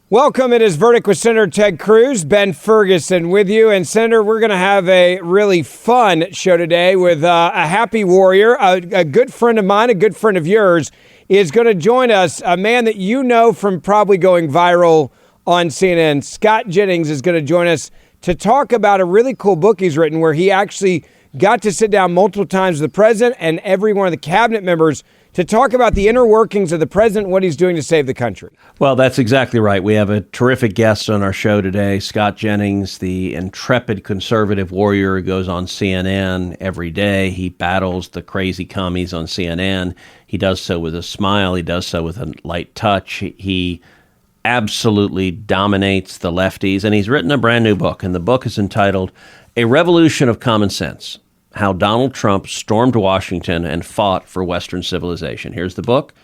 Welcome. It is Verdict with Senator Ted Cruz, Ben Ferguson with you. And Senator, we're going to have a really fun show today with a happy warrior, a good friend of mine, a good friend of yours, is going to join us. A man that you know from probably going viral on CNN. Scott Jennings is going to join us to talk about a really cool book he's written where he actually got to sit down multiple times with the president and every one of the cabinet members to talk about the inner workings of the president, what he's doing to save the country. Well, that's exactly right. We have a terrific guest on our show today, Scott Jennings, the intrepid conservative warrior who goes on CNN every day. He battles the crazy commies on CNN. He does so with a smile. He does so with a light touch. He absolutely dominates the lefties, and he's written a brand new book, and the book is entitled A Revolution of Common Sense: How Donald Trump Stormed Washington and Fought for Western Civilization. Here's the book.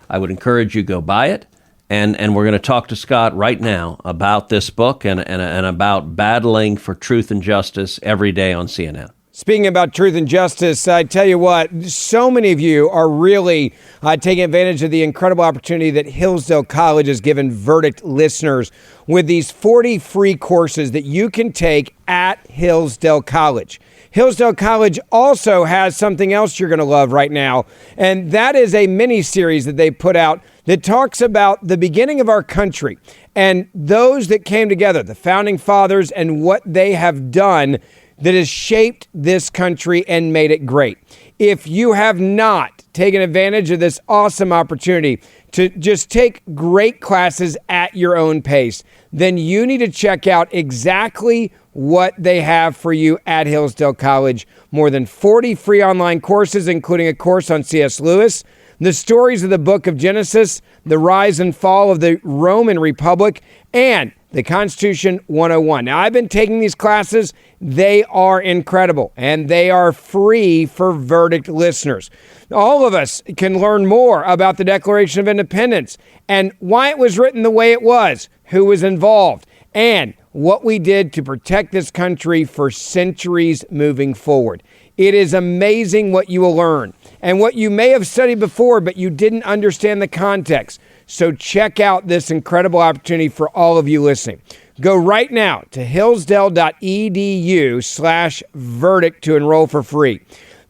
I would encourage you to go buy it. And we're going to talk to Scott right now about this book and about battling for truth and justice every day on CNN. Speaking about truth and justice, I tell you what, so many of you are really taking advantage of the incredible opportunity that Hillsdale College has given Verdict listeners with these 40 free courses that you can take at Hillsdale College. Hillsdale College also has something else you're going to love right now, and that is a mini-series that they put out that talks about the beginning of our country and those that came together, the founding fathers, and what they have done that has shaped this country and made it great. If you have not taken advantage of this awesome opportunity to just take great classes at your own pace, then you need to check out exactly what they have for you at Hillsdale College. More than 40 free online courses, including a course on C.S. Lewis, the stories of the book of Genesis, the rise and fall of the Roman Republic, and the Constitution 101. Now, I've been taking these classes. They are incredible, and they are free for Verdict listeners. All of us can learn more about the Declaration of Independence and why it was written the way it was, who was involved, and what we did to protect this country for centuries moving forward. It is amazing what you will learn and what you may have studied before, but you didn't understand the context. So check out this incredible opportunity for all of you listening. Go right now to hillsdale.edu/verdict to enroll for free.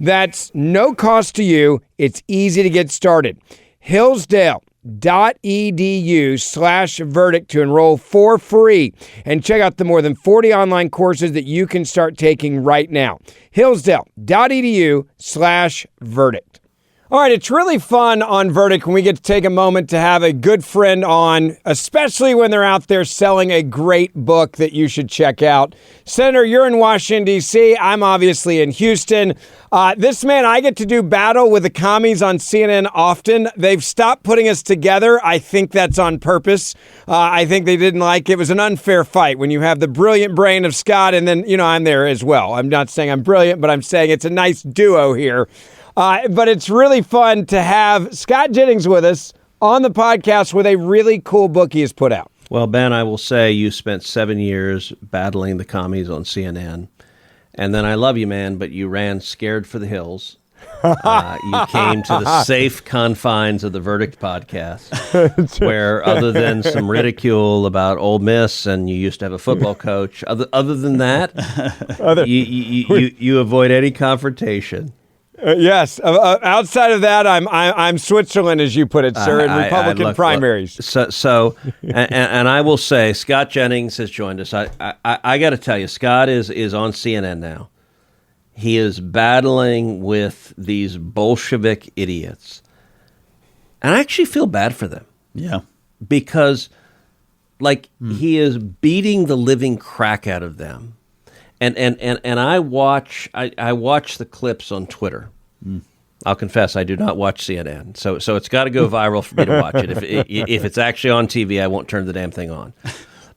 That's no cost to you. It's easy to get started. Hillsdale.edu/verdict to enroll for free and check out the more than 40 online courses that you can start taking right now. Hillsdale.edu/verdict. All right, it's really fun on Verdict when we get to take a moment to have a good friend on, especially when they're out there selling a great book that you should check out. Senator, you're in Washington, D.C. I'm obviously in Houston. This man, I get to do battle with the commies on CNN often. They've stopped putting us together. I think that's on purpose. I think they didn't like it. It was an unfair fight when you have the brilliant brain of Scott and then, I'm there as well. I'm not saying I'm brilliant, but I'm saying it's a nice duo here. But it's really fun to have Scott Jennings with us on the podcast with a really cool book he has put out. Well, Ben, I will say you spent 7 years battling the commies on CNN. And then I love you, man, but you ran scared for the hills. You came to the safe confines of the Verdict podcast, where other than some ridicule about Ole Miss and you used to have a football coach, other than that, you avoid any confrontation. Yes. Outside of that, I'm Switzerland, as you put it, sir, in Republican primaries. So, and I will say, Scott Jennings has joined us. I got to tell you, Scott is on CNN now. He is battling with these Bolshevik idiots, and I actually feel bad for them. Yeah, because he is beating the living crap out of them. And I watch the clips on Twitter. I'll confess I do not watch CNN, so it's got to go viral for me to watch it. If it's actually on TV, I won't turn the damn thing on.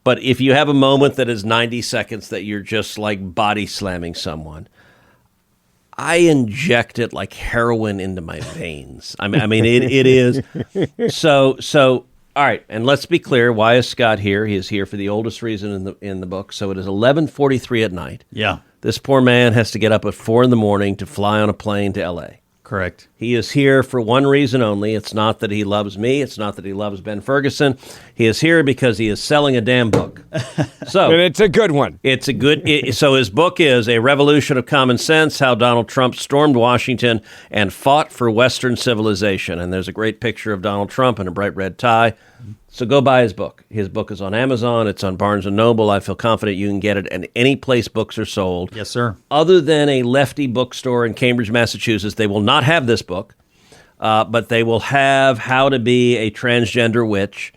But if you have a moment that is 90 seconds that you're just like body slamming someone, I inject it like heroin into my veins. I mean it is so. All right, and let's be clear. Why is Scott here? He is here for the oldest reason in the book. So it is 11:43 at night. Yeah, this poor man has to get up at 4 a.m. to fly on a plane to L.A. Correct. He is here for one reason only. It's not that he loves me. It's not that he loves Ben Ferguson. He is here because he is selling a damn book. So, and it's a good one. It's a good. So his book is A Revolution of Common Sense: How Donald Trump Stormed Washington and Fought for Western Civilization. And there's a great picture of Donald Trump in a bright red tie. So go buy his book. His book is on Amazon. It's on Barnes & Noble. I feel confident you can get it at any place books are sold. Yes, sir. Other than a lefty bookstore in Cambridge, Massachusetts, they will not have this book, but they will have How to Be a Transgender Witch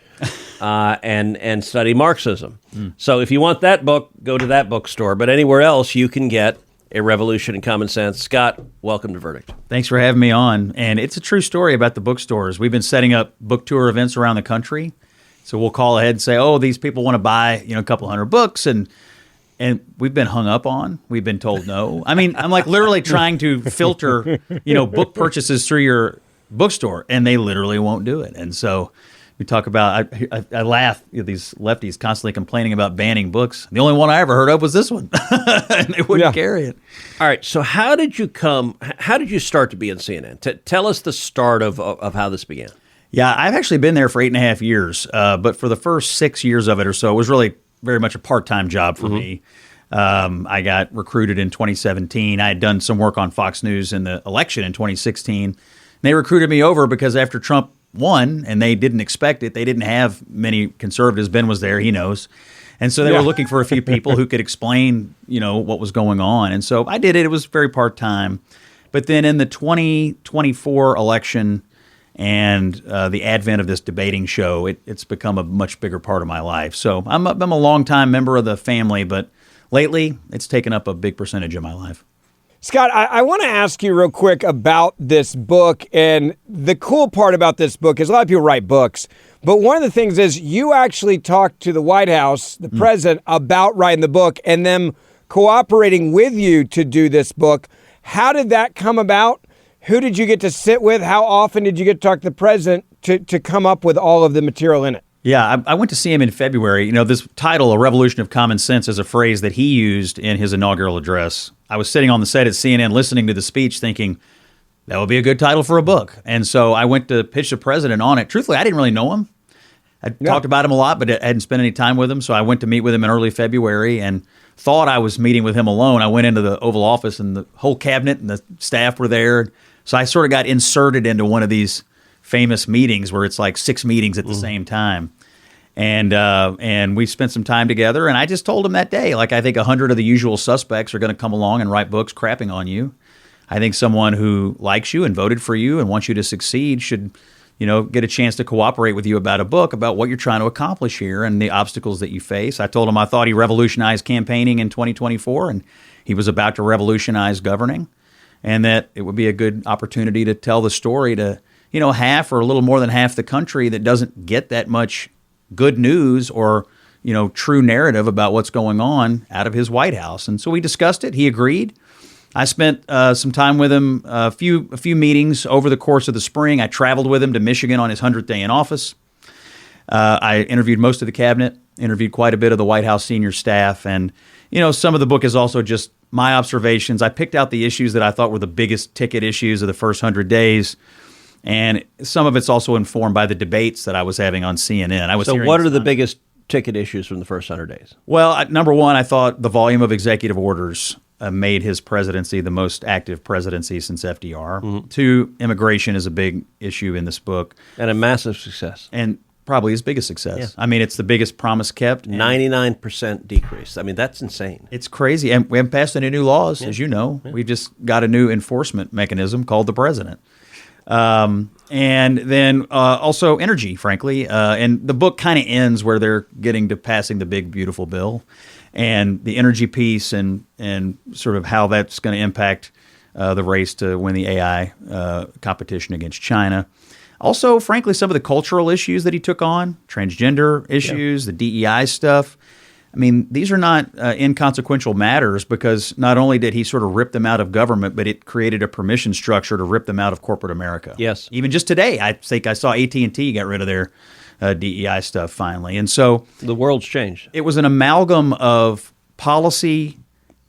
and Study Marxism. So if you want that book, go to that bookstore. But anywhere else, you can get A Revolution in Common Sense. Scott, welcome to Verdict. Thanks for having me on. And it's a true story about the bookstores. We've been setting up book tour events around the country. So we'll call ahead and say, oh, these people want to buy, a couple hundred books. And we've been hung up on. We've been told no. I mean, I'm like literally trying to filter, book purchases through your bookstore, and they literally won't do it. And so we talk about, I laugh, these lefties constantly complaining about banning books. The only one I ever heard of was this one. And they wouldn't carry it. All right. So how did you start to be in CNN? Tell us the start of how this began. Yeah, I've actually been there for 8.5 years. But for the first 6 years of it or so, it was really very much a part-time job for me. I got recruited in 2017. I had done some work on Fox News in the election in 2016. And they recruited me over because after Trump won, and they didn't expect it, they didn't have many conservatives. Ben was there, he knows. And so they were looking for a few people who could explain, what was going on. And so I did it. It was very part-time. But then in the 2024 election and the advent of this debating show, it's become a much bigger part of my life. So I'm a longtime member of the family, but lately it's taken up a big percentage of my life. Scott, I want to ask you real quick about this book. And the cool part about this book is a lot of people write books, but one of the things is you actually talked to the White House, the president, about writing the book and them cooperating with you to do this book. How did that come about? Who did you get to sit with? How often did you get to talk to the president to come up with all of the material in it? Yeah, I went to see him in February. This title, A Revolution of Common Sense, is a phrase that he used in his inaugural address. I was sitting on the set at CNN listening to the speech thinking, that would be a good title for a book. And so I went to pitch the president on it. Truthfully, I didn't really know him. I talked about him a lot, but I hadn't spent any time with him. So I went to meet with him in early February and thought I was meeting with him alone. I went into the Oval Office and the whole cabinet and the staff were there. So I sort of got inserted into one of these famous meetings where it's like 6 meetings at the same time. And we spent some time together. And I just told him that day, like, I think 100 of the usual suspects are going to come along and write books crapping on you. I think someone who likes you and voted for you and wants you to succeed should, get a chance to cooperate with you about a book about what you're trying to accomplish here and the obstacles that you face. I told him I thought he revolutionized campaigning in 2024 and he was about to revolutionize governing, and that it would be a good opportunity to tell the story to, half or a little more than half the country that doesn't get that much good news or, true narrative about what's going on out of his White House. And so we discussed it. He agreed. I spent some time with him, a few meetings over the course of the spring. I traveled with him to Michigan on his 100th day in office. I interviewed most of the cabinet, interviewed quite a bit of the White House senior staff. And, some of the book is also just my observations. I picked out the issues that I thought were the biggest ticket issues of the first 100 days. And some of it's also informed by the debates that I was having on CNN. So what are the biggest ticket issues from the first 100 days? Well, number one, I thought the volume of executive orders made his presidency the most active presidency since FDR. Mm-hmm. 2, immigration is a big issue in this book. And a massive success. And probably his biggest success. Yeah. I mean, it's the biggest promise kept. 99% decrease. I mean, that's insane. It's crazy. And we haven't passed any new laws, as you know. Yeah. We've just got a new enforcement mechanism called the president. And then also energy, frankly. And the book kind of ends where they're getting to passing the big, beautiful bill. And the energy piece and sort of how that's going to impact the race to win the AI competition against China. Also, frankly, some of the cultural issues that he took on, transgender issues, the DEI stuff. I mean, these are not inconsequential matters because not only did he sort of rip them out of government, but it created a permission structure to rip them out of corporate America. Yes. Even just today, I think I saw AT&T get rid of their DEI stuff finally. And so the world's changed. It was an amalgam of policy,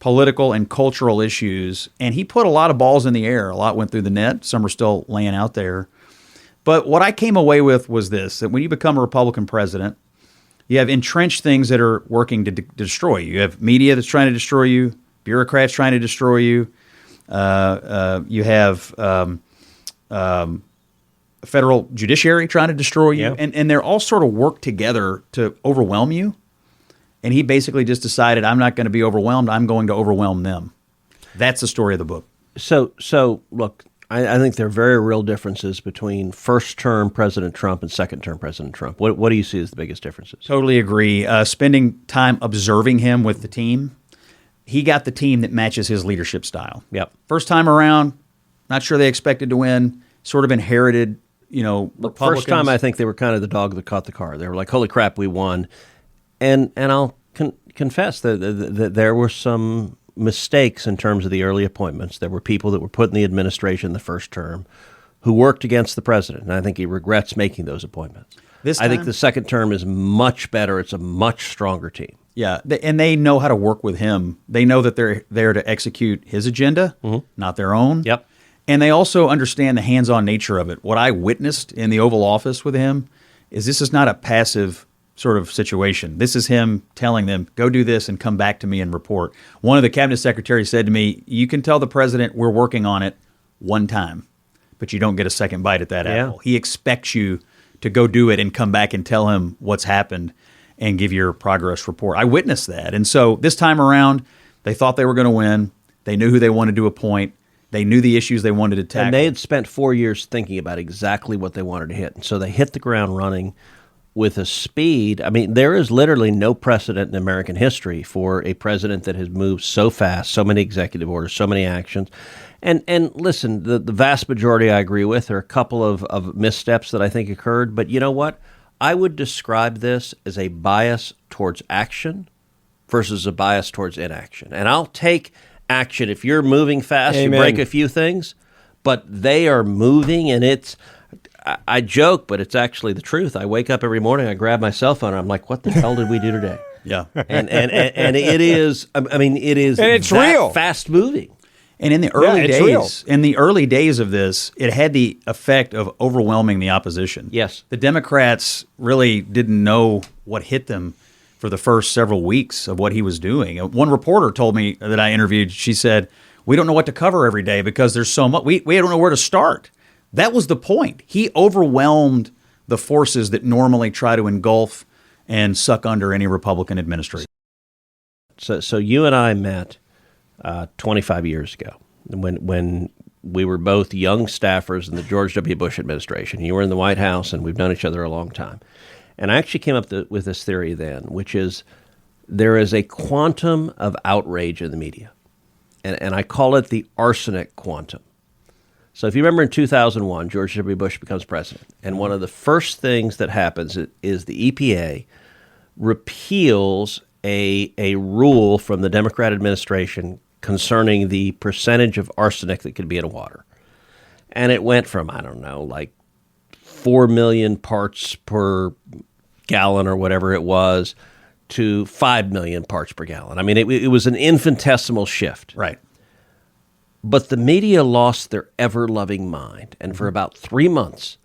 political and cultural issues, and he put a lot of balls in the air. A lot went through the net. Some are still laying out there. But what I came away with was this, that when you become a Republican president, you have entrenched things that are working to destroy you. You have media that's trying to destroy you, bureaucrats trying to destroy you. You have federal judiciary trying to destroy you. Yeah. And they're all sort of work together to overwhelm you. And he basically just decided, I'm not going to be overwhelmed. I'm going to overwhelm them. That's the story of the book. So look, I think there are very real differences between first-term President Trump and second-term President Trump. What do you see as the biggest differences? Totally agree. Spending time observing him with the team, he got the team that matches his leadership style. Yep. First time around, not sure they expected to win, sort of inherited, Republicans. First time, I think they were kind of the dog that caught the car. They were like, holy crap, we won. And I'll confess that there were some mistakes in terms of the early appointments. There were people that were put in the administration the first term who worked against the president, and I think he regrets making those appointments. I think the second term is much better. It's a much stronger team. Yeah, and they know how to work with him. They know that they're there to execute his agenda, not their own. Yep. And they also understand the hands-on nature of it. What I witnessed in the Oval Office with him is this is not a passive sort of situation. This is him telling them, go do this and come back to me and report. One of the cabinet secretaries said to me, you can tell the president we're working on it one time, but you don't get a second bite at that apple. He expects you to go do it and come back and tell him what's happened and give your progress report. I witnessed that. And so this time around, they thought they were going to win. They knew who they wanted to appoint. They knew the issues they wanted to tackle. And they had spent 4 years thinking about exactly what they wanted to hit. And so they hit the ground running with a speed. I mean, there is literally no precedent in American history for a president that has moved so fast, so many executive orders, so many actions. And listen, the vast majority I agree with. There are a couple of missteps that I think occurred. But you know what? I would describe this as a bias towards action versus a bias towards inaction. And I'll take action. If you're moving fast, Amen. You break a few things, but they are moving, and it's, I joke, but it's actually the truth. I wake up every morning, I grab my cell phone, and I'm like, what the hell did we do today? Yeah. And it is, I mean, it is and it's that real. fast moving. And in the early days of this, it had the effect of overwhelming the opposition. Yes. The Democrats really didn't know what hit them for the first several weeks of what he was doing. One reporter told me that I interviewed, she said, we don't know what to cover every day because there's so much. We don't know where to start. That was the point. He overwhelmed the forces that normally try to engulf and suck under any Republican administration. So you and I met 25 years ago when we were both young staffers in the George W. Bush administration. You were in the White House, and we've known each other a long time. And I actually came up with this theory then, which is there is a quantum of outrage in the media. And I call it the arsenic quantum. So if you remember in 2001, George W. Bush becomes president. And one of the first things that happens is the EPA repeals a rule from the Democrat administration concerning the percentage of arsenic that could be in water. And it went from, I don't know, like 4 million parts per gallon or whatever it was to 5 million parts per gallon. I mean, it was an infinitesimal shift. Right. But the media lost their ever-loving mind. And for about 3 months,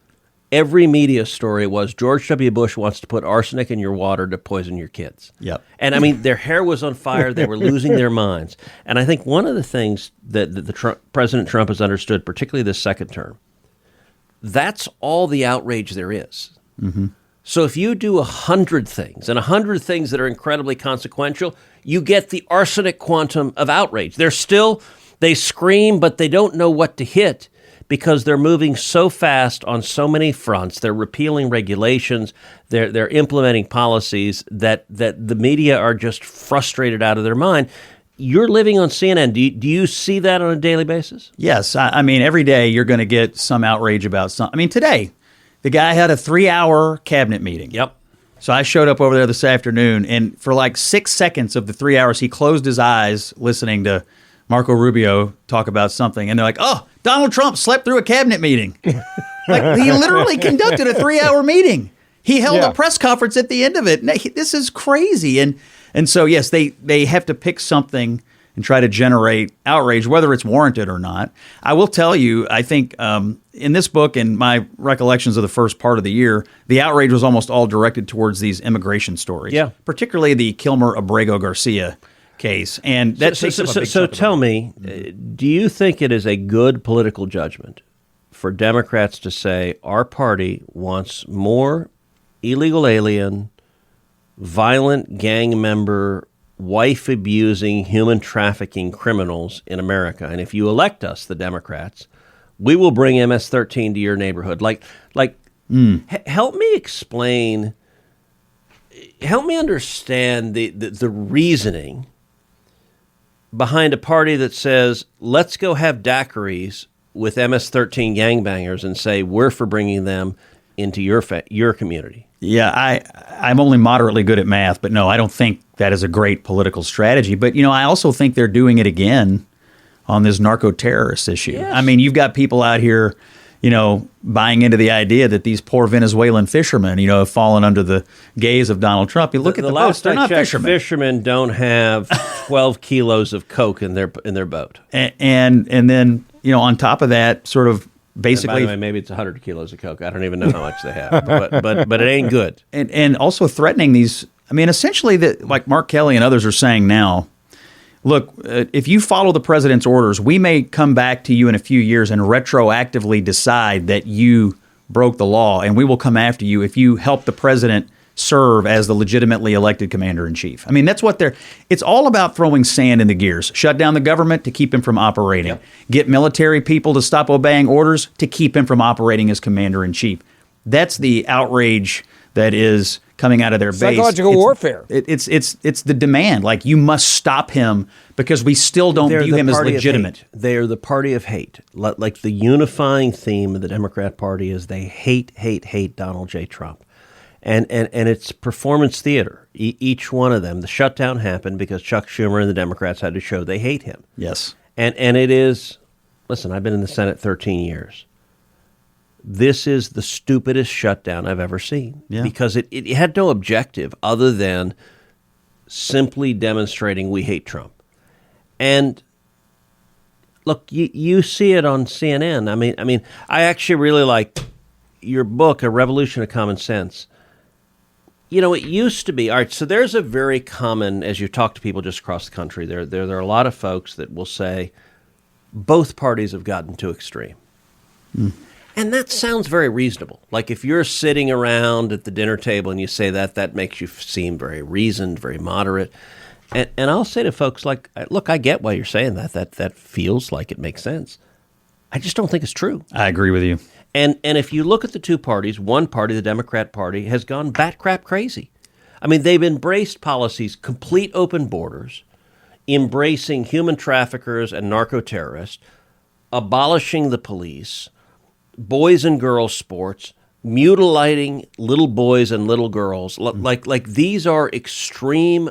every media story was George W. Bush wants to put arsenic in your water to poison your kids. Yep. And I mean, their hair was on fire. They were losing their minds. And I think one of the things that President Trump has understood, particularly this second term, that's all the outrage there is. Mm-hmm. So if you do 100 things, and 100 things that are incredibly consequential, you get the arsenic quantum of outrage. They scream, but they don't know what to hit because they're moving so fast on so many fronts. They're repealing regulations. They're implementing policies that the media are just frustrated out of their mind. You're living on CNN. Do you see that on a daily basis? Yes. I mean, every day you're going to get some outrage about something. I mean, today, the guy had a 3-hour cabinet meeting. Yep. So I showed up over there this afternoon, and for like 6 seconds of the 3 hours, he closed his eyes listening to Marco Rubio talk about something. And they're like, oh, Donald Trump slept through a cabinet meeting. Like, he literally conducted a 3-hour meeting. He held a press conference at the end of it. This is crazy. And so, yes, they have to pick something and try to generate outrage, whether it's warranted or not. I will tell you, I think in this book and my recollections of the first part of the year, the outrage was almost all directed towards these immigration stories. Yeah. Particularly the Kilmer Abrego Garcia case. And that takes up a big so chunk of tell it. me, do you think it is a good political judgment for Democrats to say our party wants more illegal alien, violent gang member, wife-abusing, human trafficking criminals in America? And if you elect us, the Democrats, we will bring MS-13 to your neighborhood. Help me explain, help me understand the reasoning behind a party that says, let's go have daiquiris with MS-13 gangbangers and say we're for bringing them into your community. Yeah, I'm only moderately good at math, but no, I don't think that is a great political strategy. But, I also think they're doing it again on this narco-terrorist issue. Yes. I mean, you've got people out here, buying into the idea that these poor Venezuelan fishermen, have fallen under the gaze of Donald Trump. You look at the boats, they're not fishermen. Fishermen don't have 12 kilos of coke in their boat. And then, on top of that, sort of basically, by the way, maybe it's 100 kilos of coke. I don't even know how much they have, but it ain't good. And also threatening these. I mean, essentially, like Mark Kelly and others are saying now, look, if you follow the president's orders, we may come back to you in a few years and retroactively decide that you broke the law, and we will come after you if you help the president serve as the legitimately elected commander-in-chief. I mean, that's what it's all about, throwing sand in the gears. Shut down the government to keep him from operating. Yep. Get military people to stop obeying orders to keep him from operating as commander-in-chief. That's the outrage that is coming out of their base. Psychological warfare. It's the demand. Like, you must stop him because we still don't view him as legitimate. They are the party of hate. Like, the unifying theme of the Democrat Party is they hate Donald J. Trump. And it's performance theater. Each one of them. The shutdown happened because Chuck Schumer and the Democrats had to show they hate him. Yes. And it is, listen, I've been in the Senate 13 years. This is the stupidest shutdown I've ever seen. Yeah. Because it had no objective other than simply demonstrating we hate Trump. And look, you see it on CNN. I mean, I actually really like your book, A Revolution of Common Sense. It used to be, all right, so there's a very common, as you talk to people just across the country, there are a lot of folks that will say both parties have gotten too extreme. Mm. And that sounds very reasonable. Like, if you're sitting around at the dinner table and you say that makes you seem very reasoned, very moderate. And I'll say to folks, like, look, I get why you're saying that. That feels like it makes sense. I just don't think it's true. I agree with you. And if you look at the two parties, one party, the Democrat Party, has gone bat crap crazy. I mean, they've embraced policies, complete open borders, embracing human traffickers and narco-terrorists, abolishing the police, boys and girls sports, mutilating little boys and little girls. Like these are extreme,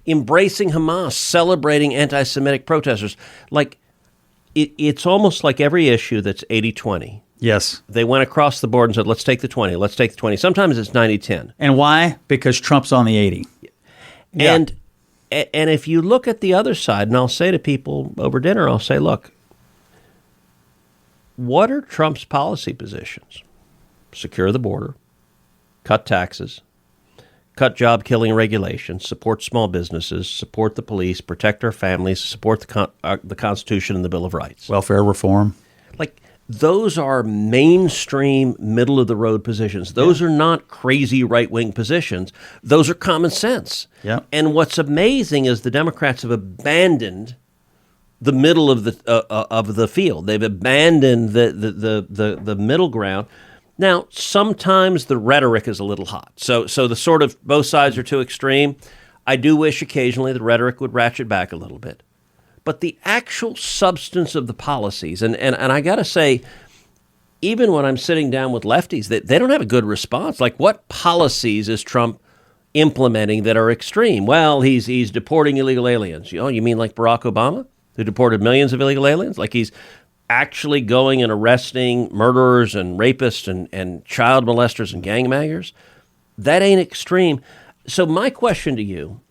embracing Hamas, celebrating anti-Semitic protesters. Like, it's almost like every issue that's 80-20. Yes. They went across the board and said, let's take the 20, let's take the 20. Sometimes it's 90-10. And why? Because Trump's on the 80. Yeah. And if you look at the other side, and I'll say to people over dinner, I'll say, look, what are Trump's policy positions? Secure the border, cut taxes, cut job-killing regulations, support small businesses, support the police, protect our families, support the Constitution and the Bill of Rights. Welfare reform. Like, those are mainstream, middle-of-the-road positions. Those are not crazy right-wing positions. Those are common sense. Yeah. And what's amazing is the Democrats have abandoned the middle of the field. They've abandoned the middle ground. Now, sometimes the rhetoric is a little hot. So the sort of both sides are too extreme. I do wish occasionally the rhetoric would ratchet back a little bit. But the actual substance of the policies, and I got to say, even when I'm sitting down with lefties, they don't have a good response. Like, what policies is Trump implementing that are extreme? Well, he's deporting illegal aliens. Oh, you mean like Barack Obama, who deported millions of illegal aliens? Like, he's actually going and arresting murderers and rapists and child molesters and gangbangers? That ain't extreme. So my question to you,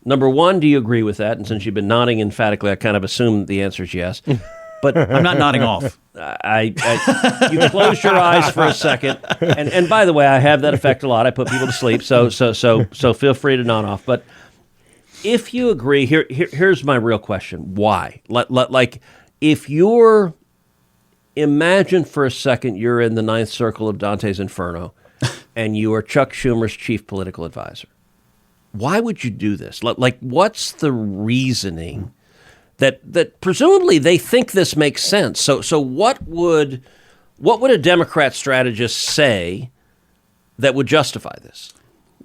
Number one, do you agree with that? And since you've been nodding emphatically, I kind of assume the answer is yes. But I'm not nodding off. You close your eyes for a second, and by the way, I have that effect a lot. I put people to sleep, so feel free to nod off. But if you agree, here's my real question: why? Like, if you're imagine for a second you're in the ninth circle of Dante's Inferno, and you are Chuck Schumer's chief political advisor. Why would you do this? Like, what's the reasoning? That presumably they think this makes sense. So what would a Democrat strategist say that would justify this?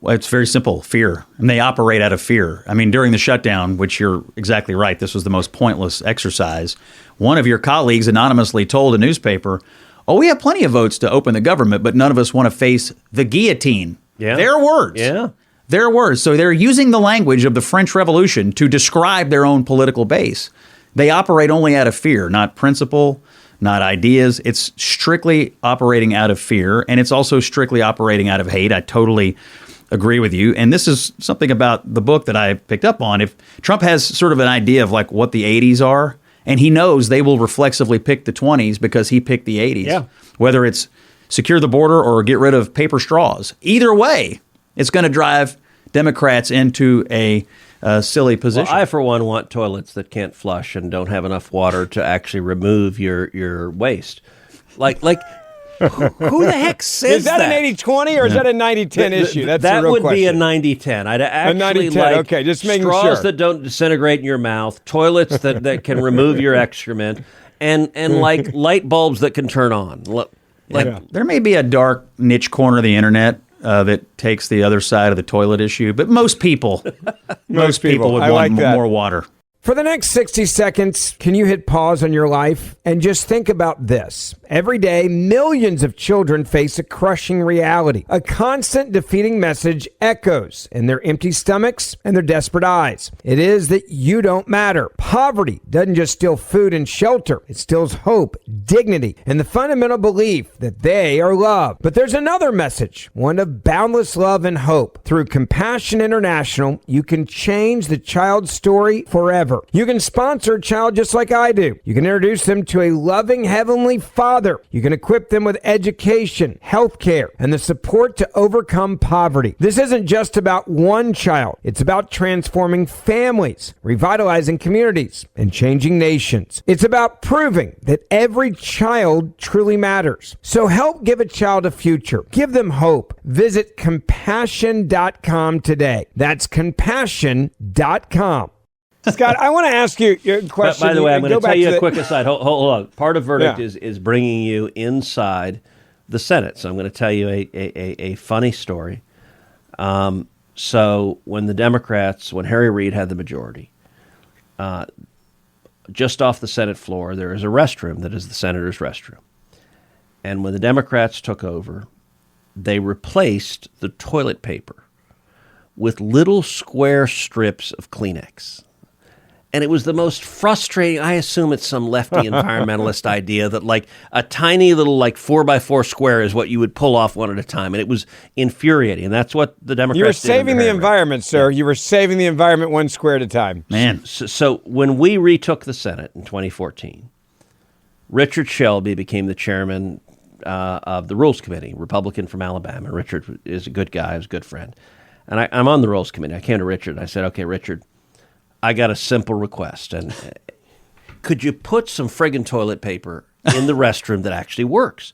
Well, it's very simple, fear. And they operate out of fear. I mean, during the shutdown, which you're exactly right, this was the most pointless exercise. One of your colleagues anonymously told a newspaper, we have plenty of votes to open the government, but none of us want to face the guillotine. Yeah. Their words. Yeah. Their words. So they're using the language of the French Revolution to describe their own political base. They operate only out of fear, not principle, not ideas. It's strictly operating out of fear, and it's also strictly operating out of hate. I totally agree with you. And this is something about the book that I picked up on. If Trump has sort of an idea of like what the 80s are, and he knows they will reflexively pick the 20s because he picked the 80s, yeah. Whether it's secure the border or get rid of paper straws. Either way, it's going to drive Democrats into a silly position. Well, I, for one, want toilets that can't flush and don't have enough water to actually remove your waste. Like who the heck says is that? An 80-20 or is that a 90-10 issue? That's that the real would question. be a 90-10. I'd actually 90-10. like Okay, just making straws sure. that don't disintegrate in your mouth, toilets that can remove your excrement, and like light bulbs that can turn on. There may be a dark niche corner of the internet that takes the other side of the toilet issue, but most people would I want like that. more water. For the next 60 seconds, can you hit pause on your life and just think about this? Every day, millions of children face a crushing reality. A constant defeating message echoes in their empty stomachs and their desperate eyes. It is that you don't matter. Poverty doesn't just steal food and shelter. It steals hope, dignity, and the fundamental belief that they are loved. But there's another message, one of boundless love and hope. Through Compassion International, you can change the child's story forever. You can sponsor a child just like I do. You can introduce them to a loving Heavenly Father. You can equip them with education, health care, and the support to overcome poverty. This isn't just about one child. It's about transforming families, revitalizing communities, and changing nations. It's about proving that every child truly matters. So help give a child a future. Give them hope. Visit compassion.com today. That's compassion.com. Scott, I want to ask you a question. By the way, I'm going to tell you a quick aside. Hold on. Part of Verdict is bringing you inside the Senate. So I'm going to tell you a funny story. So when Harry Reid had the majority, just off the Senate floor, there is a restroom that is the senator's restroom. And when the Democrats took over, they replaced the toilet paper with little square strips of Kleenex. And it was the most frustrating. I assume it's some lefty environmentalist idea that like a tiny little like 4x4 square is what you would pull off one at a time. And it was infuriating. And that's what the Democrats did. You were saving the environment, sir. You were saving the environment one square at a time. Man. So when we retook the Senate in 2014, Richard Shelby became the chairman of the Rules Committee, Republican from Alabama. Richard is a good guy. He's a good friend. And I'm on the Rules Committee. I came to Richard and I said, okay, Richard, I got a simple request. And could you put some friggin' toilet paper in the restroom that actually works?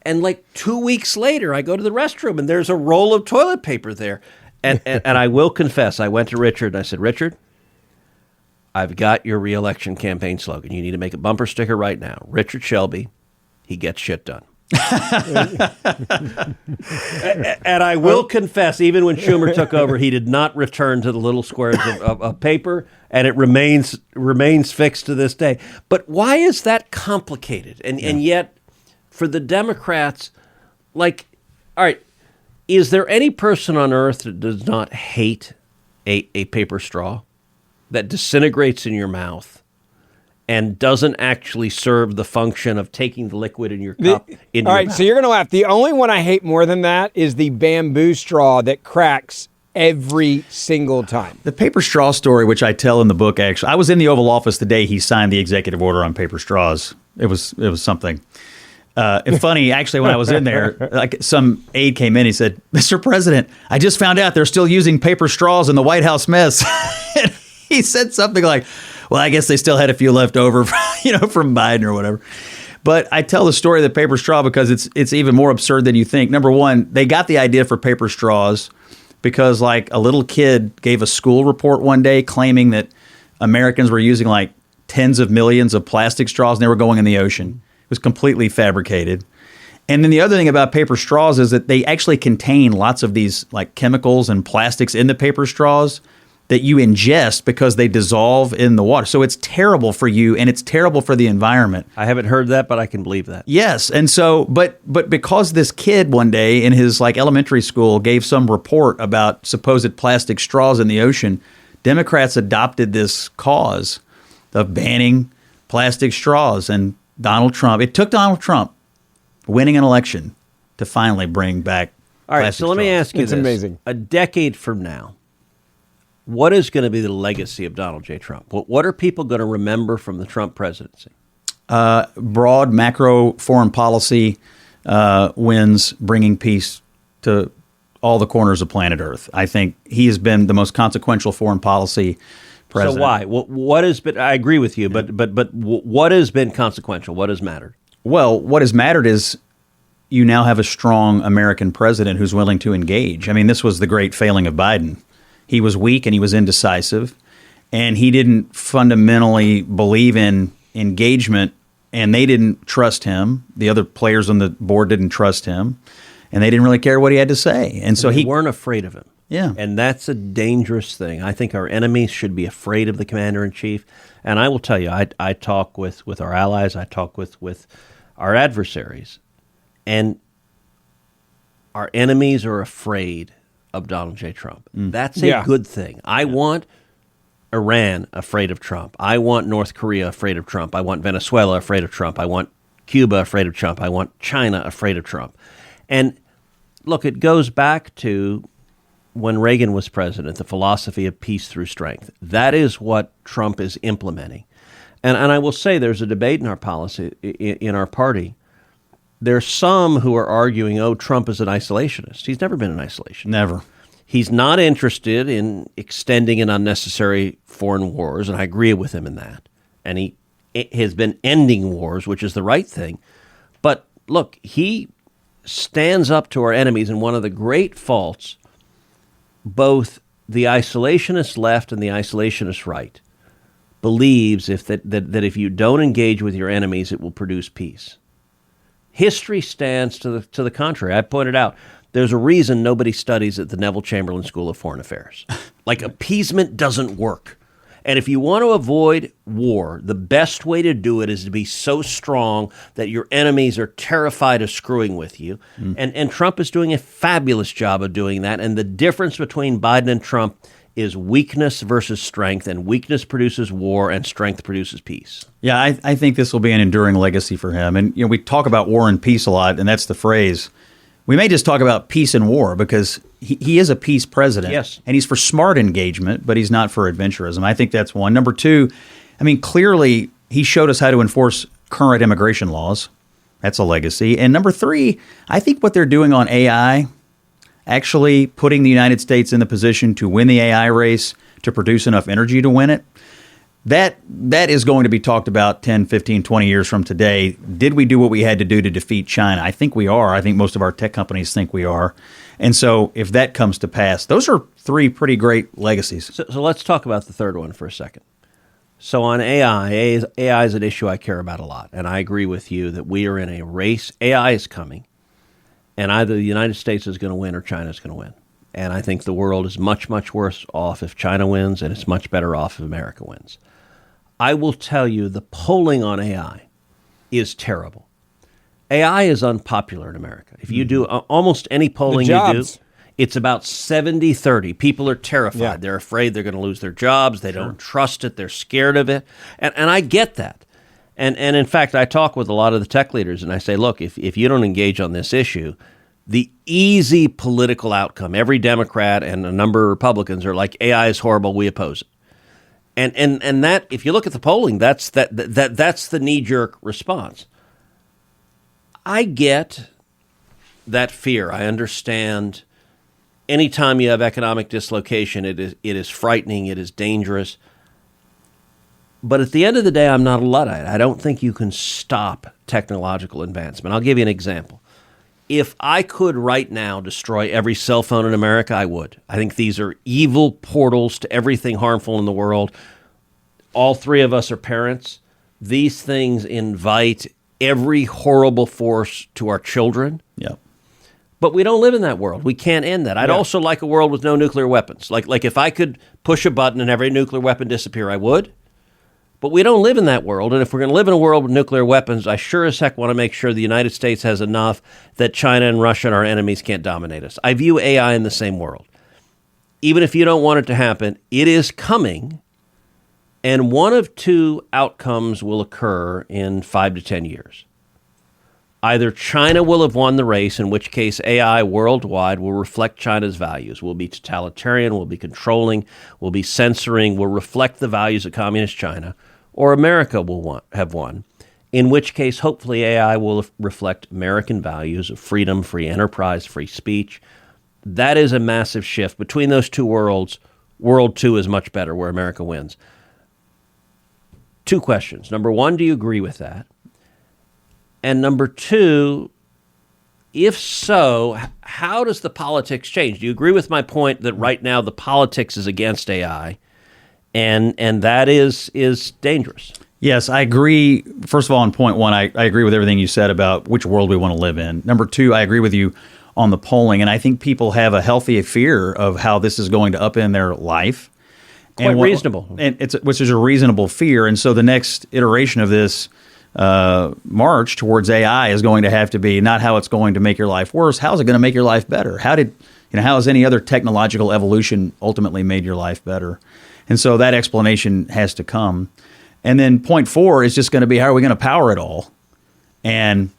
And like 2 weeks later, I go to the restroom and there's a roll of toilet paper there. And I will confess, I went to Richard and I said, Richard, I've got your reelection campaign slogan. You need to make a bumper sticker right now. Richard Shelby, he gets shit done. And I will confess, even when Schumer took over, he did not return to the little squares of paper, and it remains fixed to this day. But why is that complicated? And yet, for the Democrats, like, all right, is there any person on earth that does not hate a paper straw that disintegrates in your mouth and doesn't actually serve the function of taking the liquid in your cup? All right, so you're going to laugh. The only one I hate more than that is the bamboo straw that cracks every single time. The paper straw story, which I tell in the book, actually, I was in the Oval Office the day he signed the executive order on paper straws. It was something. And funny, actually, when I was in there, like some aide came in, he said, "Mr. President, I just found out they're still using paper straws in the White House mess." And he said something like, "Well, I guess they still had a few left over, from Biden or whatever." But I tell the story of the paper straw because it's even more absurd than you think. Number one, they got the idea for paper straws because like a little kid gave a school report one day claiming that Americans were using like tens of millions of plastic straws and they were going in the ocean. It was completely fabricated. And then the other thing about paper straws is that they actually contain lots of these like chemicals and plastics in the paper straws that you ingest because they dissolve in the water. So it's terrible for you and it's terrible for the environment. I haven't heard that, but I can believe that. Yes. And so, but because this kid one day in his like elementary school gave some report about supposed plastic straws in the ocean, Democrats adopted this cause of banning plastic straws. And it took Donald Trump winning an election to finally bring back All right, plastic so let me straws. ask you It's this. amazing. A decade from now, what is going to be the legacy of Donald J. Trump? What are people going to remember from the Trump presidency? Broad macro foreign policy wins, bringing peace to all the corners of planet Earth. I think he has been the most consequential foreign policy president. So why? What has been? I agree with you, but what has been consequential? What has mattered? Well, what has mattered is you now have a strong American president who's willing to engage. I mean, this was the great failing of Biden. He was weak and he was indecisive, and he didn't fundamentally believe in engagement, and they didn't trust him. The other players on the board didn't trust him, and they didn't really care what he had to say. And so They weren't afraid of him. Yeah. And that's a dangerous thing. I think our enemies should be afraid of the commander-in-chief. And I will tell you, I talk with our allies, I talk with our adversaries, and our enemies are afraid of Donald J. Trump. That's a good thing. I want Iran afraid of Trump. I want North Korea afraid of Trump. I want Venezuela afraid of Trump. I want Cuba afraid of Trump. I want China afraid of Trump. And look, it goes back to when Reagan was president, the philosophy of peace through strength. That is what Trump is implementing. And I will say there's a debate in our policy, in our party. There's some who are arguing, Trump is an isolationist. He's never been an isolationist. Never. He's not interested in extending an unnecessary foreign wars, and I agree with him in that. And he has been ending wars, which is the right thing. But look, he stands up to our enemies, and one of the great faults, both the isolationist left and the isolationist right, believes that if you don't engage with your enemies, it will produce peace. History stands to the contrary. I pointed out there's a reason nobody studies at the Neville Chamberlain School of Foreign Affairs. Like, appeasement doesn't work. And if you want to avoid war, the best way to do it is to be so strong that your enemies are terrified of screwing with you. And Trump is doing a fabulous job of doing that. And the difference between Biden and Trump is weakness versus strength, and weakness produces war and strength produces peace. Yeah, I think this will be an enduring legacy for him. And we talk about war and peace a lot, and that's the phrase. We may just talk about peace and war because he is a peace president. Yes. And he's for smart engagement, but he's not for adventurism. I think that's one. Number two, clearly he showed us how to enforce current immigration laws. That's a legacy. And number three, I think what they're doing on AI, actually putting the United States in the position to win the AI race, to produce enough energy to win it, that is going to be talked about 10, 15, 20 years from today. Did we do what we had to do to defeat China? I think we are. I think most of our tech companies think we are. And so if that comes to pass, those are three pretty great legacies. So let's talk about the third one for a second. So on AI is an issue I care about a lot. And I agree with you that we are in a race. AI is coming. And either the United States is going to win or China is going to win. And I think the world is much, much worse off if China wins, and it's much better off if America wins. I will tell you the polling on AI is terrible. AI is unpopular in America. If you do almost any polling you do, it's about 70-30. People are terrified. Yeah. They're afraid they're going to lose their jobs. They don't trust it. They're scared of it. And I get that. And in fact, I talk with a lot of the tech leaders, and I say, look, if you don't engage on this issue, the easy political outcome. Every Democrat and a number of Republicans are like, AI is horrible, we oppose it. And that, if you look at the polling, that's the knee-jerk response. I get that fear. I understand anytime you have economic dislocation, it is frightening, it is dangerous. But at the end of the day, I'm not a Luddite. I don't think you can stop technological advancement. I'll give you an example. If I could right now destroy every cell phone in America, I would. I think these are evil portals to everything harmful in the world. All three of us are parents. These things invite every horrible force to our children. Yep. But we don't live in that world. We can't end that. I'd also like a world with no nuclear weapons. Like if I could push a button and every nuclear weapon disappear, I would. But we don't live in that world, and if we're going to live in a world with nuclear weapons, I sure as heck want to make sure the United States has enough that China and Russia and our enemies can't dominate us. I view AI in the same world. Even if you don't want it to happen, it is coming, and one of two outcomes will occur in 5 to 10 years. Either China will have won the race, in which case AI worldwide will reflect China's values, will be totalitarian, will be controlling, will be censoring, will reflect the values of communist China, or America will have won, in which case hopefully AI will reflect American values of freedom, free enterprise, free speech. That is a massive shift. Between those two worlds, World 2 is much better, where America wins. Two questions. Number one, do you agree with that? And number two, if so, how does the politics change? Do you agree with my point that right now the politics is against AI, and that is dangerous? Yes, I agree. First of all, on point one, I agree with everything you said about which world we want to live in. Number two, I agree with you on the polling, and I think people have a healthy fear of how this is going to upend their life. Quite reasonable. And which is a reasonable fear. And so the next iteration of this march towards AI is going to have to be not how it's going to make your life worse. How is it going to make your life better? How has any other technological evolution ultimately made your life better? And so that explanation has to come. And then point four is just going to be, how are we going to power it all? And,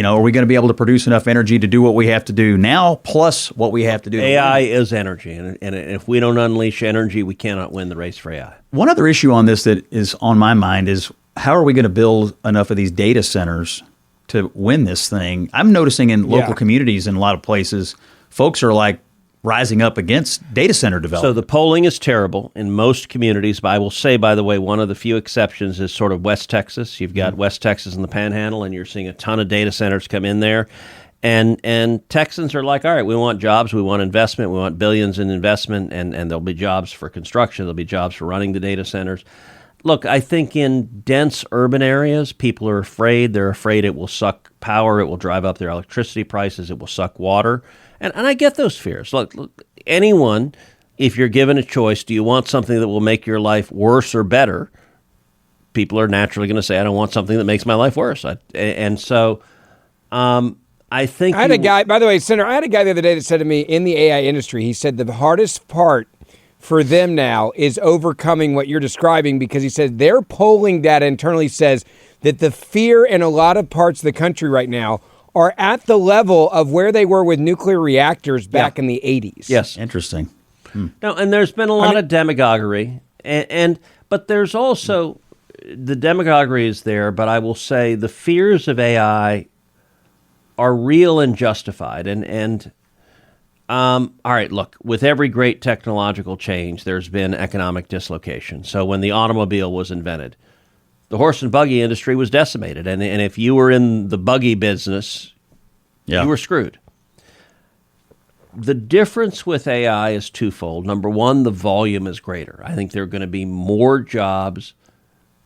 are we going to be able to produce enough energy to do what we have to do now, plus what we have to do? AI is energy. And if we don't unleash energy, we cannot win the race for AI. One other issue on this that is on my mind is, how are we going to build enough of these data centers to win this thing? I'm noticing in local communities in a lot of places, folks are like rising up against data center development. So the polling is terrible in most communities. But I will say, by the way, one of the few exceptions is sort of West Texas. You've got West Texas in the Panhandle, and you're seeing a ton of data centers come in there. And Texans are like, all right, we want jobs, we want investment, we want billions in investment, and there'll be jobs for construction, there'll be jobs for running the data centers. Look, I think in dense urban areas, people are afraid. They're afraid it will suck power. It will drive up their electricity prices. It will suck water. And I get those fears. Look, anyone, if you're given a choice, do you want something that will make your life worse or better? People are naturally going to say, I don't want something that makes my life worse. I think I had a guy, by the way, Senator, I had a guy the other day that said to me, in the AI industry, he said the hardest part for them now is overcoming what you're describing, because he said their polling data internally says that the fear in a lot of parts of the country right now are at the level of where they were with nuclear reactors back in the 80s. Yes. Interesting. No, and there's been a lot of demagoguery, but there's also, the demagoguery is there, but I will say the fears of AI are real and justified. All right, look, with every great technological change, there's been economic dislocation. So when the automobile was invented, the horse and buggy industry was decimated. And if you were in the buggy business, you were screwed. The difference with AI is twofold. Number one, the volume is greater. I think there are going to be more jobs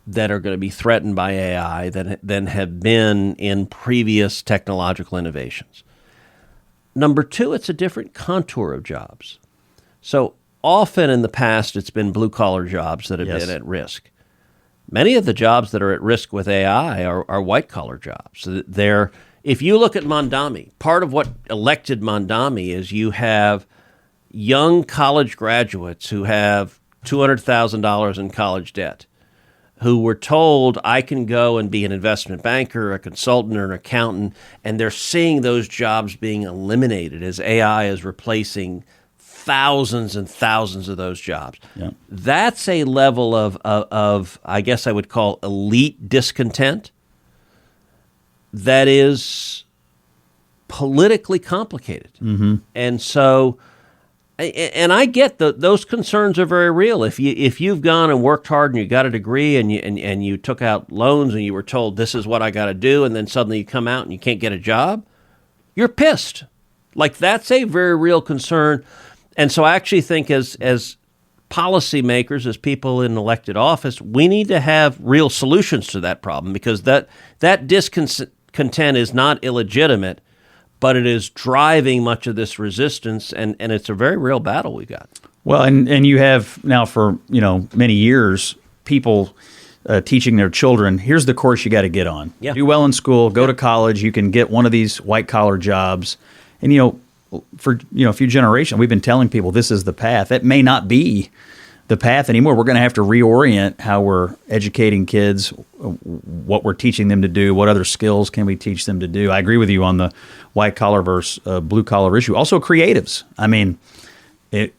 that are going to be threatened by AI than have been in previous technological innovations. Number two, it's a different contour of jobs. So often in the past, it's been blue-collar jobs that have been at risk. Many of the jobs that are at risk with AI are white-collar jobs. If you look at Mondami, part of what elected Mondami is you have young college graduates who have $200,000 in college debt. who were told, I can go and be an investment banker, a consultant, or an accountant, and they're seeing those jobs being eliminated as AI is replacing thousands and thousands of those jobs. Yeah. That's a level of, I guess I would call elite discontent that is politically complicated. Mm-hmm. And so, and I get those concerns are very real. If you've gone and worked hard and you got a degree and you took out loans and you were told this is what I got to do, and then suddenly you come out and you can't get a job, you're pissed. Like, that's a very real concern. And so I actually think as policymakers, as people in elected office, we need to have real solutions to that problem, because that discontent is not illegitimate, but it is driving much of this resistance, and it's a very real battle we got. Well, and you have now for many years people teaching their children, here's the course you got to get on. Yeah. Do well in school, go to college, you can get one of these white collar jobs. And for a few generations we've been telling people this is the path. That may not be the path anymore. We're going to have to reorient how we're educating kids, what we're teaching them to do, what other skills can we teach them to do. I agree with you on the white collar versus blue collar issue. Also creatives. I mean, they're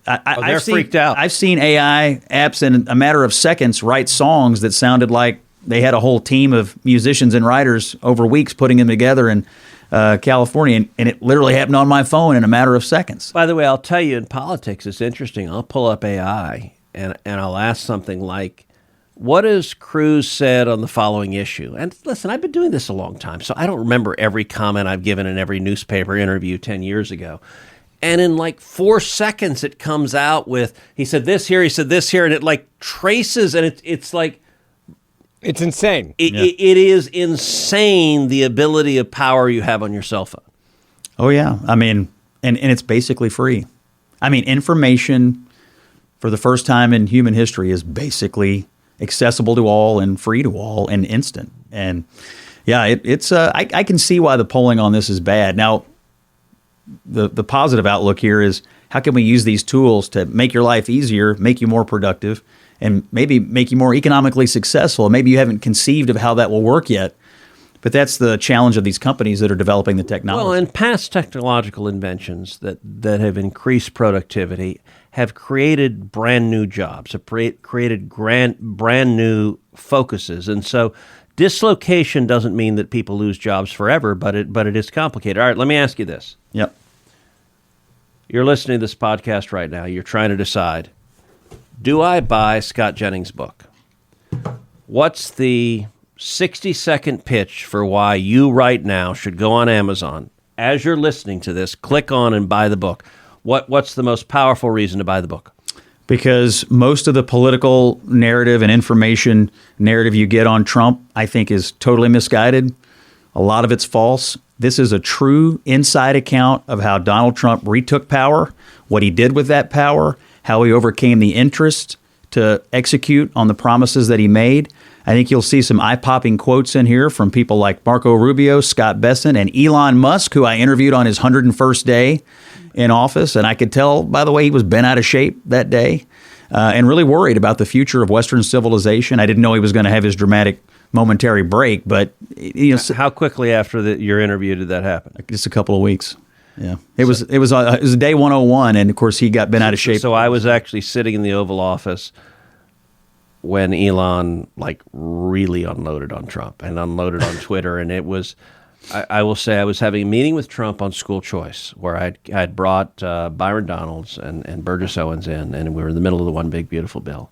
freaked out. I've seen AI apps in a matter of seconds write songs that sounded like they had a whole team of musicians and writers over weeks putting them together in California, and it literally happened on my phone in a matter of seconds. By the way, I'll tell you, in politics, it's interesting. I'll pull up AI and I'll ask something like, what has Cruz said on the following issue? And listen, I've been doing this a long time, so I don't remember every comment I've given in every newspaper interview 10 years ago. And in like 4 seconds, it comes out with, he said this here, he said this here, and it like traces, and it's like, it's insane. It is insane, the ability of power you have on your cell phone. Oh, yeah. I mean, and it's basically free. I mean, information for the first time in human history is basically accessible to all and free to all and instant. And yeah, I can see why the polling on this is bad. Now, the positive outlook here is, how can we use these tools to make your life easier, make you more productive, and maybe make you more economically successful? Maybe you haven't conceived of how that will work yet, but that's the challenge of these companies that are developing the technology. Well, and past technological inventions that have increased productivity have created brand new jobs, have created brand new focuses. And so dislocation doesn't mean that people lose jobs forever, but it is complicated. All right, let me ask you this. Yep. You're listening to this podcast right now. You're trying to decide, do I buy Scott Jennings' book? What's the 60-second pitch for why you right now should go on Amazon? As you're listening to this, click on and buy the book. What's the most powerful reason to buy the book? Because most of the political narrative and information narrative you get on Trump, I think, is totally misguided. A lot of it's false. This is a true inside account of how Donald Trump retook power, what he did with that power, how he overcame the interest to execute on the promises that he made. I think you'll see some eye-popping quotes in here from people like Marco Rubio, Scott Besson, and Elon Musk, who I interviewed on his 101st day in office. And I could tell, by the way, he was bent out of shape that day and really worried about the future of Western civilization. I didn't know he was going to have his dramatic momentary break, but how quickly after your interview did that happen? Just a couple of weeks. Yeah, it was a day 101, and of course he got bent out of shape. So I was actually sitting in the Oval Office when Elon really unloaded on Trump and unloaded on Twitter, and it was, I will say, I was having a meeting with Trump on school choice where I'd brought Byron Donalds and Burgess Owens in, and we were in the middle of the One Big Beautiful Bill.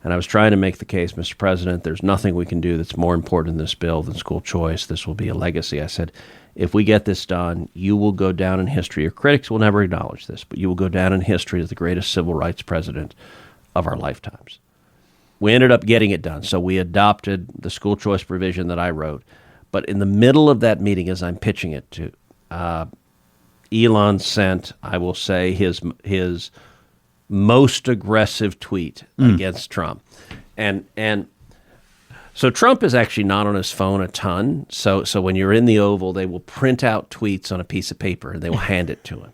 And I was trying to make the case, Mr. President, there's nothing we can do that's more important in this bill than school choice. This will be a legacy. I said, if we get this done, you will go down in history. Your critics will never acknowledge this, but you will go down in history as the greatest civil rights president of our lifetimes. We ended up getting it done. So we adopted the school choice provision that I wrote. But in the middle of that meeting, as I'm pitching it to, Elon sent, I will say, his most aggressive tweet against Trump. And so Trump is actually not on his phone a ton. So when you're in the Oval, they will print out tweets on a piece of paper and they will hand it to him.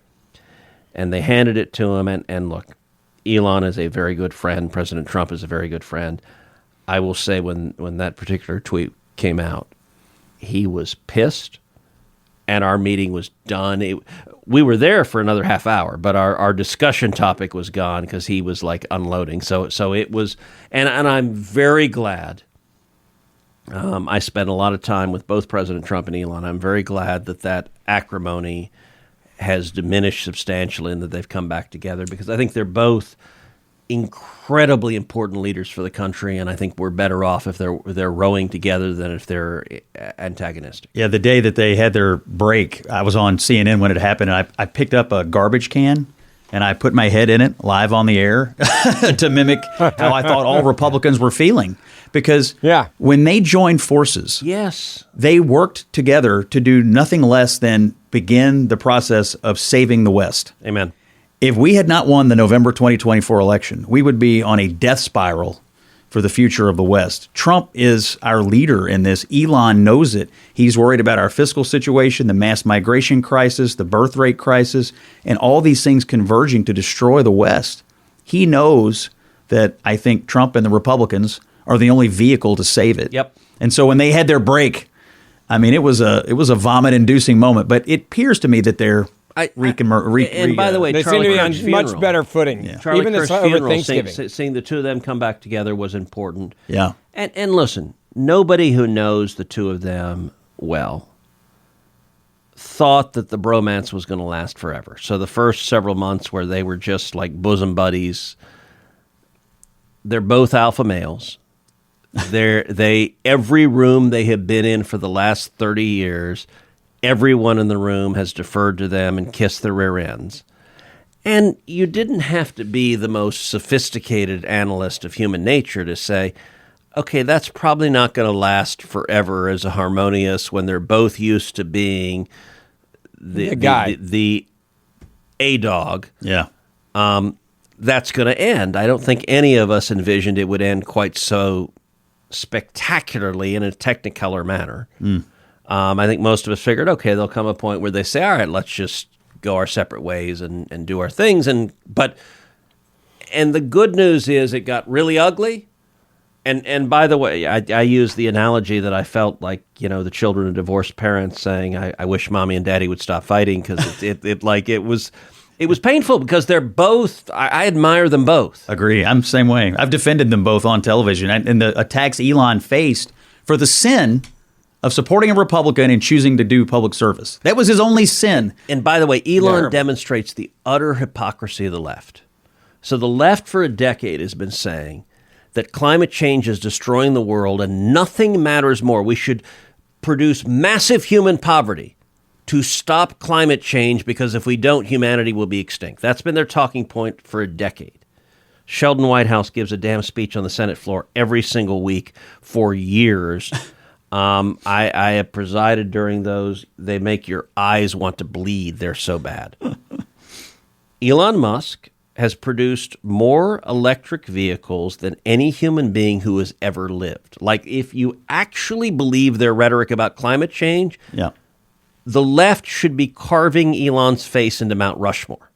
And they handed it to him. And look, Elon is a very good friend. President Trump is a very good friend. I will say when that particular tweet came out, he was pissed, and our meeting was done. We were there for another half hour, but our discussion topic was gone because he was like unloading. So it was, and I'm very glad. I spent a lot of time with both President Trump and Elon. I'm very glad that acrimony has diminished substantially and that they've come back together, because I think they're both incredibly important leaders for the country, and I think we're better off if they're rowing together than if they're antagonistic. Yeah, the day that they had their break, I was on CNN when it happened, and I picked up a garbage can, and I put my head in it live on the air to mimic how I thought all Republicans were feeling. Because when they joined forces, yes, they worked together to do nothing less than begin the process of saving the West. Amen. If we had not won the November 2024 election, we would be on a death spiral for the future of the West. Trump is our leader in this. Elon knows it. He's worried about our fiscal situation, the mass migration crisis, the birth rate crisis, and all these things converging to destroy the West. He knows that I think Trump and the Republicans are the only vehicle to save it. Yep. And so when they had their break, I mean, it was a vomit-inducing moment. But it appears to me that they're and by the way, they Charlie seem to be Kirk's on much funeral. better footing. Yeah. Charlie Even Kirk's over funeral, Thanksgiving. seeing the two of them come back together was important. Yeah. And listen, nobody who knows the two of them well thought that the bromance was going to last forever. So the first several months where they were just like bosom buddies, they're both alpha males. Every room they have been in for the last 30 years, everyone in the room has deferred to them and kissed their rear ends. And you didn't have to be the most sophisticated analyst of human nature to say, okay, that's probably not going to last forever as a harmonious when they're both used to being the guy. the A-dog. Yeah. That's going to end. I don't think any of us envisioned it would end quite so spectacularly in a technicolor manner. I think most of us figured, okay, there'll come a point where they say, all right, let's just go our separate ways and do our things. And the good news is it got really ugly. And by the way, I use the analogy that I felt like, the children of divorced parents saying, I wish mommy and daddy would stop fighting, because it was painful because they're both, I admire them both. Agree. I'm the same way. I've defended them both on television. And the attacks Elon faced for the sin of supporting a Republican and choosing to do public service. That was his only sin. And by the way, Elon demonstrates the utter hypocrisy of the left. So the left for a decade has been saying that climate change is destroying the world and nothing matters more. We should produce massive human poverty to stop climate change, because if we don't, humanity will be extinct. That's been their talking point for a decade. Sheldon Whitehouse gives a damn speech on the Senate floor every single week for years. I have presided during those. They make your eyes want to bleed. They're so bad. Elon Musk has produced more electric vehicles than any human being who has ever lived. Like, if you actually believe their rhetoric about climate change, the left should be carving Elon's face into Mount Rushmore.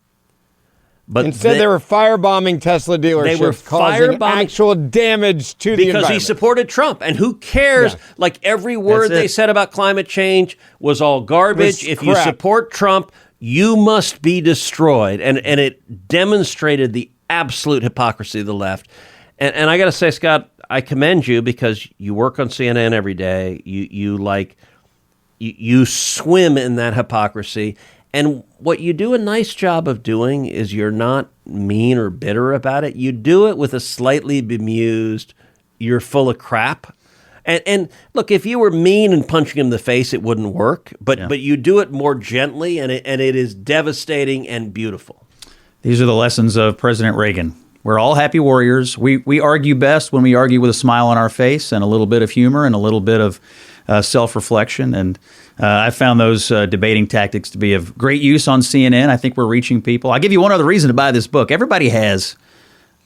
But instead, they were firebombing Tesla dealerships, they were causing actual damage to the environment. Because he supported Trump. And who cares? Yeah. Like, every word they said about climate change was all garbage. If you support Trump, you must be destroyed. And it demonstrated the absolute hypocrisy of the left. And I got to say, Scott, I commend you, because you work on CNN every day. You swim in that hypocrisy. And what you do a nice job of doing is you're not mean or bitter about it. You do it with a slightly bemused, you're full of crap. And look, if you were mean and punching him in the face, it wouldn't work. But you do it more gently, and it is devastating and beautiful. These are the lessons of President Reagan. We're all happy warriors. We argue best when we argue with a smile on our face and a little bit of humor and a little bit of self-reflection. And I found those debating tactics to be of great use on CNN. I think we're reaching people. I'll give you one other reason to buy this book. Everybody has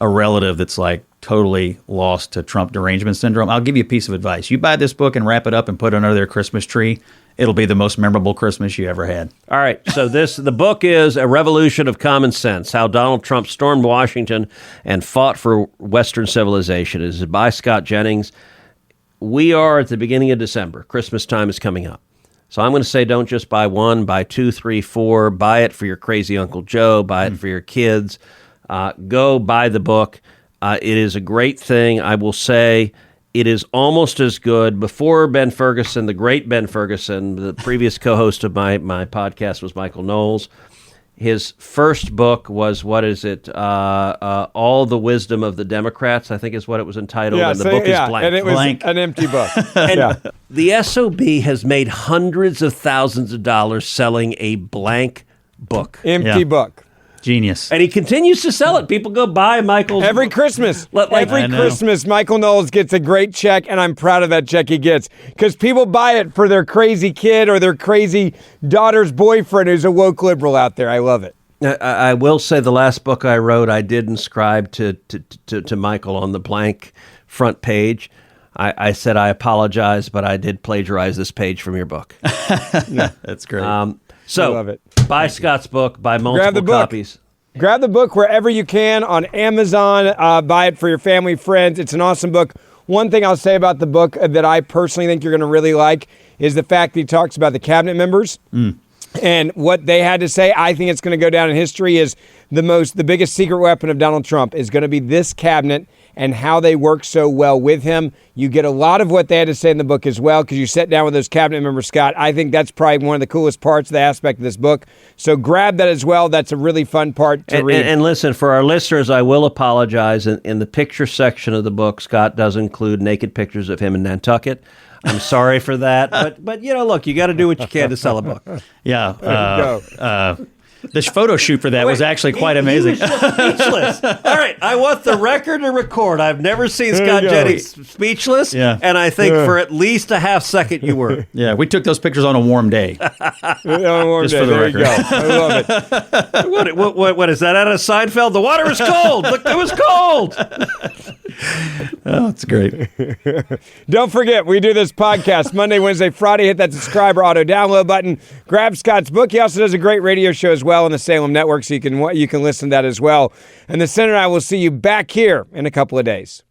a relative that's like totally lost to Trump derangement syndrome. I'll give you a piece of advice. You buy this book and wrap it up and put it under their Christmas tree, it'll be the most memorable Christmas you ever had. All right, so the book is A Revolution of Common Sense, How Donald Trump Stormed Washington and Fought for Western Civilization. It is by Scott Jennings. We are at the beginning of December. Christmas time is coming up. So I'm going to say don't just buy one, buy 2, 3, 4. Buy it for your crazy Uncle Joe. Buy it for your kids. Go buy the book. It is a great thing. I will say it is almost as good. Before Ben Ferguson, the great Ben Ferguson, the previous co-host of my podcast was Michael Knowles. His first book was, what is it? All the Wisdom of the Democrats, I think is what it was entitled. And the book is blank. And it was an empty book. And the SOB has made hundreds of thousands of dollars selling a blank book. Empty book. Genius. And he continues to sell it. People go buy Michael's Every Christmas. Every Christmas, Michael Knowles gets a great check, and I'm proud of that check he gets. Because people buy it for their crazy kid or their crazy daughter's boyfriend who's a woke liberal out there. I love it. I will say the last book I wrote, I did inscribe to Michael on the blank front page. I said, I apologize, but I did plagiarize this page from your book. That's great. So, I love it. Buy Scott's book, buy multiple Grab the book. copies. Grab the book wherever you can on Amazon. Buy it for your family, friends. It's an awesome book. One thing I'll say about the book that I personally think you're going to really like is the fact that he talks about the cabinet members and what they had to say. I think it's going to go down in history as the biggest secret weapon of Donald Trump is going to be this cabinet and how they work so well with him. You get a lot of what they had to say in the book as well because you sat down with those cabinet members, Scott. I think that's probably one of the coolest parts of the aspect of this book. So grab that as well. That's a really fun part to read. And listen, for our listeners, I will apologize. In the picture section of the book, Scott does include naked pictures of him in Nantucket. I'm sorry for that. But look, you got to do what you can to sell a book. Yeah. There you go. The photo shoot for that was actually quite amazing. He was just speechless. All right, I want the record to record. I've never seen Scott Jennings speechless, and I think for at least a half second you were. Yeah, we took those pictures on a warm day. On a warm Just day. for the There record. you go. I love it. What is that out of Seinfeld? The water was cold. Look, it was cold. Oh, it's great. Don't forget, we do this podcast Monday, Wednesday, Friday. Hit that subscribe or auto download button. Grab Scott's book. He also does a great radio show as well on the Salem Network, so you can listen to that as well. And the Senator and I will see you back here in a couple of days.